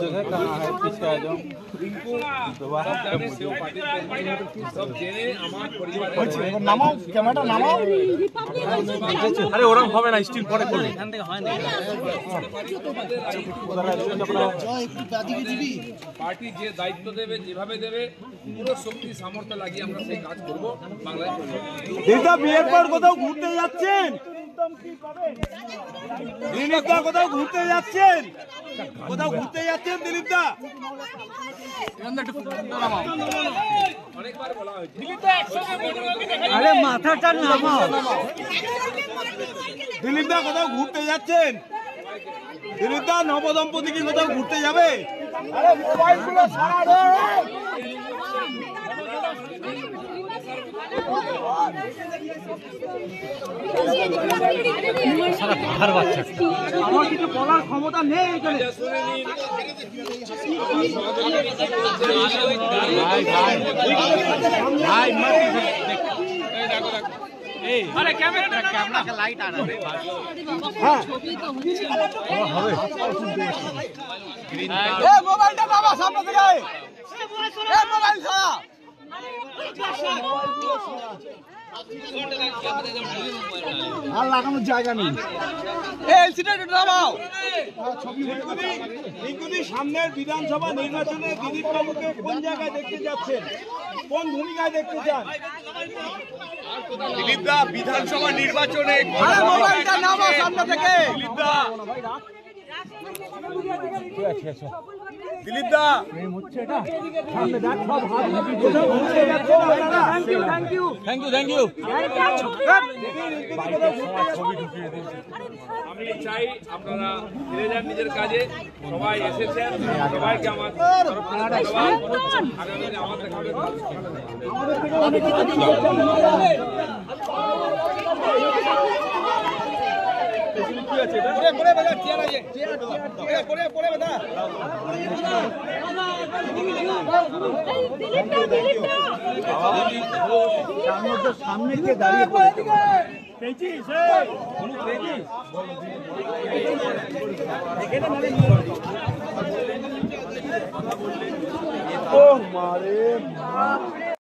जगह कहाँ है, पीछे आ जाओ। নামাও ক্যামেরাটা নামাও। আরে ওরকম হবে না, স্টিল পরে করলে এখান থেকে হয় না। পার্টি যে দায়িত্ব দেবে, যেভাবে দেবে, পুরো শক্তি সামর্থ্য লাগিয়ে আমরা সেই কাজ করবো বাংলায়। দিদা বিয়ের পর কোথাও ঘুরতে যাচ্ছেন? দিলীপ দা কোথাও ঘুরতে যাচ্ছেন? কোথাও ঘুরতে যাচ্ছেন দিলীপ দা? অনেকবার বলা হয়েছে আরে মাথাটা নামাও। দিলীপ দা কোথাও ঘুরতে যাচ্ছেন? দিলীপ দা নবদম্পতি কি কোথাও ঘুরতে যাবে? আরে মোবাইলগুলো সারা আমার কিছু বলার ক্ষমতা নেই এখানে। মোবাইলটা বাবা সামনে থেকে মোবাইল ছাড়া আর লাগানোর জায়গা নেই। সামনের বিধানসভা নির্বাচনে দিলীপ বাবুকে কোন জায়গায় দেখতে যাচ্ছেন, কোন ভূমিকায় দেখতে চান? দিলীপ দা বিধানসভা নির্বাচনে মোবাইলটা নামা সামনে থেকে। দিলীপ দা দিলীপ দা আমি চাই আপনারা ফিরে যান নিজের কাজে। সবাই এসেছেন, সবাইকে আমার তরফ থেকে ধন্যবাদ। আগামী দিনে আমাদের সামনে গিয়ে দাঁড়িয়ে পড়েছে। ও মারে মা